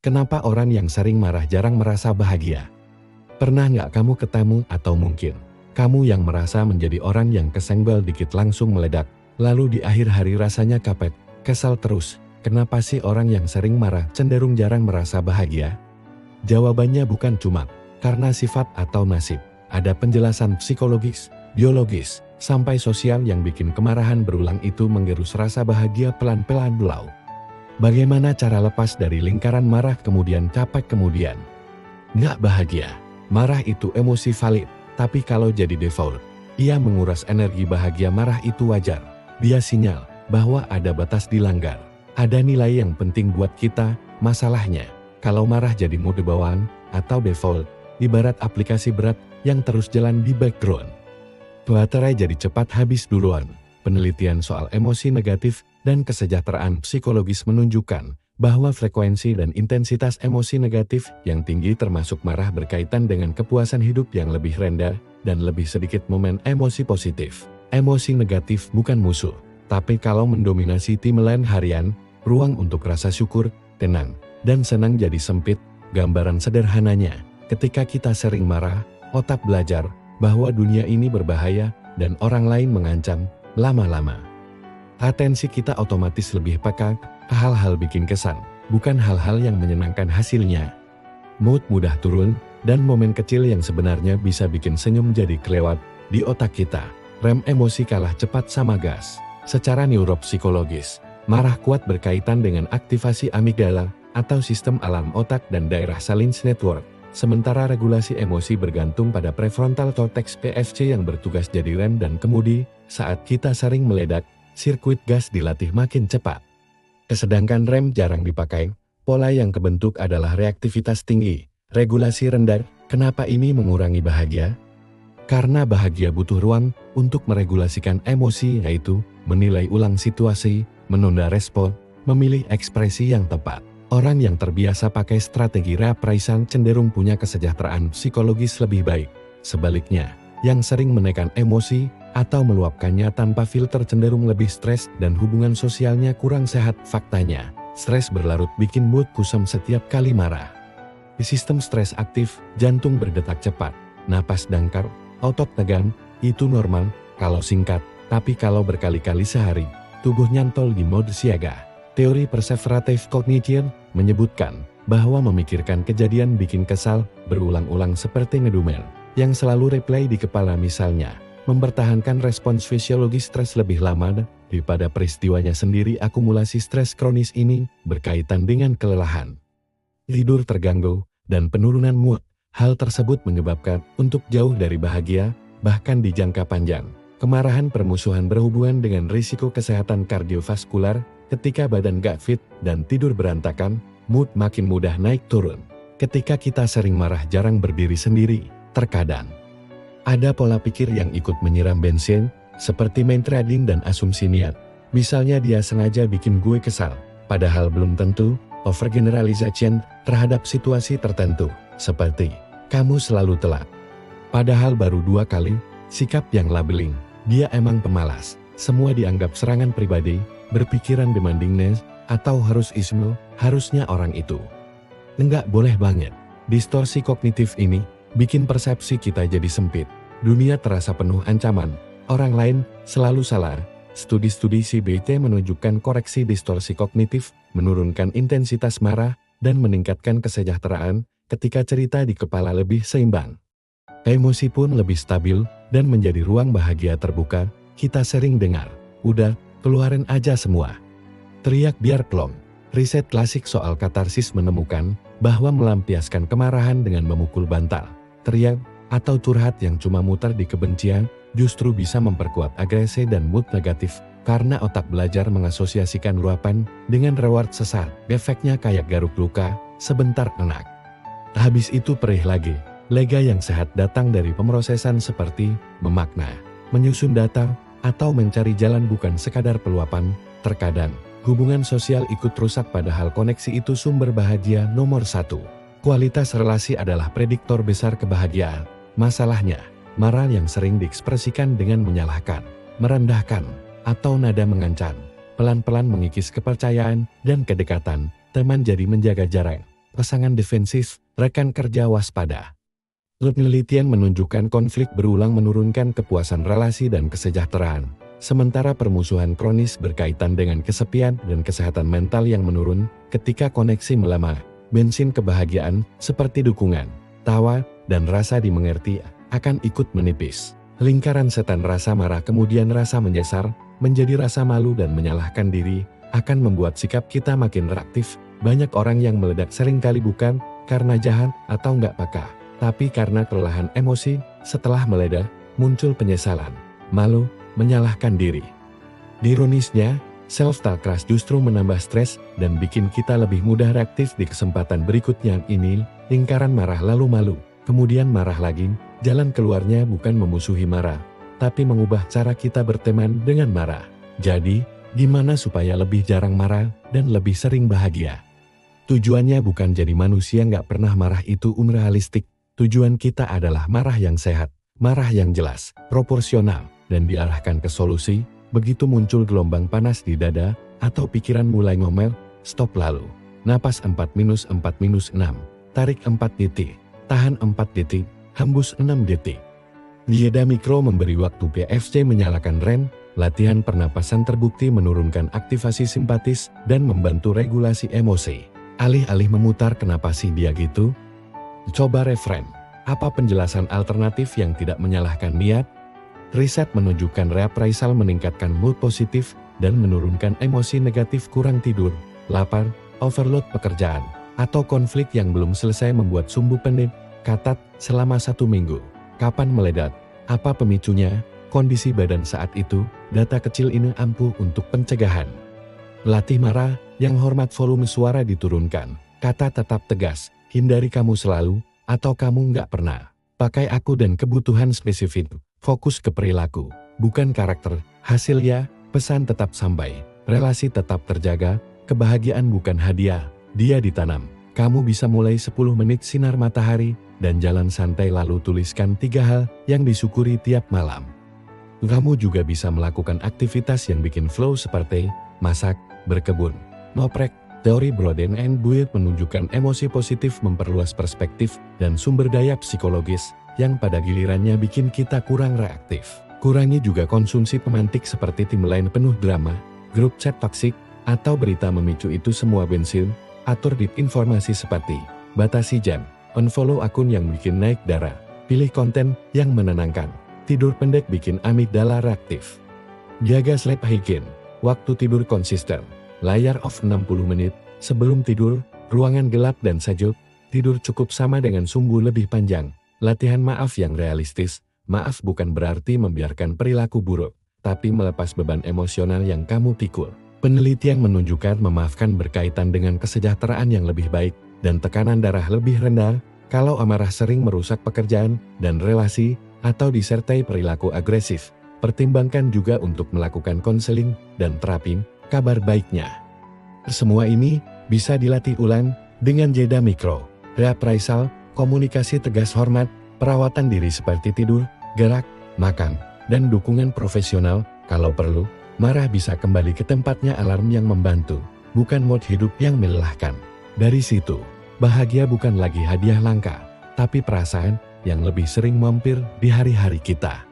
Kenapa orang yang sering marah jarang merasa bahagia? Pernah nggak kamu ketemu atau mungkin kamu yang merasa menjadi orang yang kesenggol dikit langsung meledak, lalu di akhir hari rasanya kapek, kesal terus? Kenapa sih orang yang sering marah cenderung jarang merasa bahagia? Jawabannya bukan cuma karena sifat atau nasib. Ada penjelasan psikologis, biologis, sampai sosial yang bikin kemarahan berulang itu menggerus rasa bahagia pelan-pelan belau. Bagaimana cara lepas dari lingkaran marah kemudian capek kemudian nggak bahagia? Marah itu emosi valid, tapi kalau jadi default, ia menguras energi bahagia. Marah itu wajar. Dia sinyal bahwa ada batas dilanggar. Ada nilai yang penting buat kita. Masalahnya, kalau marah jadi mode bawaan atau default, ibarat aplikasi berat yang terus jalan di background, baterai jadi cepat habis duluan. Penelitian soal emosi negatif dan kesejahteraan psikologis menunjukkan bahwa frekuensi dan intensitas emosi negatif yang tinggi termasuk marah berkaitan dengan kepuasan hidup yang lebih rendah dan lebih sedikit momen emosi positif. Emosi negatif bukan musuh, tapi kalau mendominasi timeline harian, ruang untuk rasa syukur, tenang, dan senang jadi sempit. Gambaran sederhananya, ketika kita sering marah, otak belajar bahwa dunia ini berbahaya dan orang lain mengancam. Lama-lama, atensi kita otomatis lebih peka ke hal-hal bikin kesan, bukan hal-hal yang menyenangkan hasilnya. Mood mudah turun, dan momen kecil yang sebenarnya bisa bikin senyum jadi kelewat. Di otak kita, rem emosi kalah cepat sama gas. Secara neuropsikologis, marah kuat berkaitan dengan aktivasi amigdala atau sistem alarm otak dan daerah Salins Network. Sementara regulasi emosi bergantung pada prefrontal cortex PFC yang bertugas jadi rem dan kemudi. Saat kita sering meledak, sirkuit gas dilatih makin cepat. Sedangkan rem jarang dipakai, pola yang kebentuk adalah reaktivitas tinggi, regulasi rendah. Kenapa ini mengurangi bahagia? Karena bahagia butuh ruang untuk meregulasikan emosi, yaitu menilai ulang situasi, menunda respon, memilih ekspresi yang tepat. Orang yang terbiasa pakai strategi reappraisal cenderung punya kesejahteraan psikologis lebih baik. Sebaliknya, yang sering menekan emosi atau meluapkannya tanpa filter cenderung lebih stres dan hubungan sosialnya kurang sehat. Faktanya, stres berlarut bikin mood kusam setiap kali marah. Di sistem stres aktif, jantung berdetak cepat, napas dangkal, otot tegang, itu normal kalau singkat, tapi kalau berkali-kali sehari, tubuh nyantol di mode siaga. Teori perseverative cognition menyebutkan bahwa memikirkan kejadian bikin kesal berulang-ulang seperti ngedumel yang selalu replay di kepala. Misalnya, mempertahankan respons fisiologis stres lebih lama daripada peristiwanya sendiri. Akumulasi stres kronis ini berkaitan dengan kelelahan, tidur terganggu, dan penurunan mood. Hal tersebut menyebabkan untuk jauh dari bahagia, bahkan di jangka panjang. Kemarahan permusuhan berhubungan dengan risiko kesehatan kardiovaskular. Ketika badan gak fit dan tidur berantakan, mood makin mudah naik turun. Ketika kita sering marah jarang berdiri sendiri, terkadang ada pola pikir yang ikut menyiram bensin, seperti mentrading dan asumsi niat. Misalnya dia sengaja bikin gue kesal, padahal belum tentu. Overgeneralization terhadap situasi tertentu, seperti kamu selalu telat, padahal baru 2 kali. Sikap yang labeling, dia emang pemalas, semua dianggap serangan pribadi. Berpikiran demandingness atau harusnya orang itu enggak boleh banget. Distorsi kognitif ini bikin persepsi kita jadi sempit. Dunia terasa penuh ancaman, orang lain selalu salah. Studi-studi CBT menunjukkan koreksi distorsi kognitif, menurunkan intensitas marah, dan meningkatkan kesejahteraan ketika cerita di kepala lebih seimbang. Emosi pun lebih stabil, dan menjadi ruang bahagia terbuka. Kita sering dengar, udah, keluarin aja semua, teriak biar plong. Riset klasik soal katarsis menemukan bahwa melampiaskan kemarahan dengan memukul bantal, teriak, atau curhat yang cuma muter di kebencian, justru bisa memperkuat agresi dan mood negatif, karena otak belajar mengasosiasikan luapan dengan reward sesaat. Efeknya kayak garuk luka, sebentar enak, habis itu perih lagi. Lega yang sehat datang dari pemrosesan seperti memakna, menyusun data, atau mencari jalan, bukan sekadar peluapan. Terkadang, hubungan sosial ikut rusak padahal koneksi itu sumber bahagia nomor 1. Kualitas relasi adalah prediktor besar kebahagiaan. Masalahnya, marah yang sering diekspresikan dengan menyalahkan, merendahkan, atau nada mengancam, pelan-pelan mengikis kepercayaan dan kedekatan. Teman jadi menjaga jarak, pasangan defensif, rekan kerja waspada. Penelitian menunjukkan konflik berulang menurunkan kepuasan relasi dan kesejahteraan, sementara permusuhan kronis berkaitan dengan kesepian dan kesehatan mental yang menurun. Ketika koneksi melemah, bensin kebahagiaan seperti dukungan, tawa, dan rasa dimengerti akan ikut menipis. Lingkaran setan rasa marah kemudian rasa menyesal, menjadi rasa malu dan menyalahkan diri, akan membuat sikap kita makin reaktif. Banyak orang yang meledak seringkali bukan karena jahat atau nggak peka, tapi karena kelelahan emosi. Setelah meledak, muncul penyesalan, malu, menyalahkan diri. Ironisnya, self-talk keras justru menambah stres dan bikin kita lebih mudah reaktif di kesempatan berikutnya. Ini lingkaran marah lalu malu, kemudian marah lagi. Jalan keluarnya bukan memusuhi marah, tapi mengubah cara kita berteman dengan marah. Jadi, gimana supaya lebih jarang marah dan lebih sering bahagia? Tujuannya bukan jadi manusia nggak pernah marah, itu unrealistik. Tujuan kita adalah marah yang sehat, marah yang jelas, proporsional, dan diarahkan ke solusi. Begitu muncul gelombang panas di dada, atau pikiran mulai ngomel, stop lalu. Napas 4-4-6, tarik 4 detik, tahan 4 detik, hembus 6 detik. Jeda mikro memberi waktu PFC menyalakan rem. Latihan pernapasan terbukti menurunkan aktivasi simpatis dan membantu regulasi emosi. Alih-alih memutar kenapa sih dia gitu? Coba reframe. Apa penjelasan alternatif yang tidak menyalahkan niat? Riset menunjukkan reappraisal meningkatkan mood positif dan menurunkan emosi negatif. Kurang tidur, lapar, overload pekerjaan, atau konflik yang belum selesai membuat sumbu pendek, katat, selama 1 minggu. Kapan meledak? Apa pemicunya? Kondisi badan saat itu. Data kecil ini ampuh untuk pencegahan. Latih marah, yang hormat volume suara diturunkan. Kata tetap tegas, hindari kamu selalu, atau kamu nggak pernah. Pakai aku dan kebutuhan spesifik. Fokus ke perilaku, bukan karakter. Hasilnya, pesan tetap sampai, relasi tetap terjaga, kebahagiaan bukan hadiah, dia ditanam. Kamu bisa mulai 10 menit sinar matahari, dan jalan santai lalu tuliskan 3 hal yang disyukuri tiap malam. Kamu juga bisa melakukan aktivitas yang bikin flow seperti masak, berkebun, ngoprek. Teori Broden and Build menunjukkan emosi positif memperluas perspektif dan sumber daya psikologis yang pada gilirannya bikin kita kurang reaktif. Kurangi juga konsumsi pemantik seperti timeline penuh drama, grup chat toksik, atau berita memicu. Itu semua bensin. Atur deep informasi seperti batasi jam, unfollow akun yang bikin naik darah, pilih konten yang menenangkan. Tidur pendek bikin amigdala reaktif. Jaga sleep hygiene, waktu tidur konsisten, layar off 60 menit, sebelum tidur, ruangan gelap dan sejuk, tidur cukup sama dengan sumbu lebih panjang. Latihan maaf yang realistis, maaf bukan berarti membiarkan perilaku buruk, tapi melepas beban emosional yang kamu pikul. Penelitian menunjukkan memaafkan berkaitan dengan kesejahteraan yang lebih baik, dan tekanan darah lebih rendah. Kalau amarah sering merusak pekerjaan dan relasi, atau disertai perilaku agresif, pertimbangkan juga untuk melakukan konseling dan terapi. Kabar baiknya, semua ini bisa dilatih ulang dengan jeda mikro, reappraisal, komunikasi tegas hormat, perawatan diri seperti tidur, gerak, makan, dan dukungan profesional. Kalau perlu, marah bisa kembali ke tempatnya. Alarm yang membantu, bukan mode hidup yang melelahkan. Dari situ, bahagia bukan lagi hadiah langka, tapi perasaan yang lebih sering mampir di hari-hari kita.